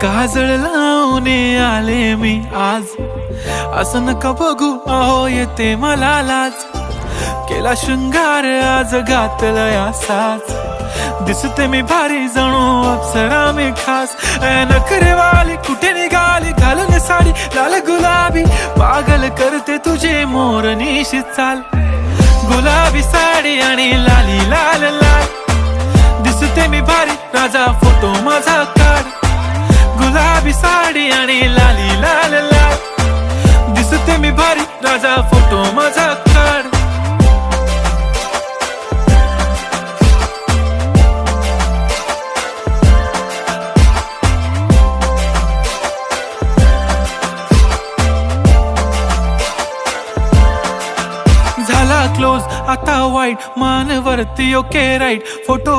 काजळ लावून आले मी आज, असं नका बघू अहो येते मला लाज. केला शृंगार आज घातला साज, दिसते मी भारी जणू अप्सरा मी खास. नखरेवाली कुठे निघाली घालून साडी लाल गुलाबी, पागल करते तुझे मोरनीशी चाल. गुलाबी साडी आणि लाली लाल लाल, दिसते मी भारी राजा फोटो माझा काढ. गुलाबी साडी आणि लाली लाल लाल, दिसते मी भारी राजा फोटो माझा काढ. झाला क्लोज आता वाईट, मान वरती ओके राईट फोटो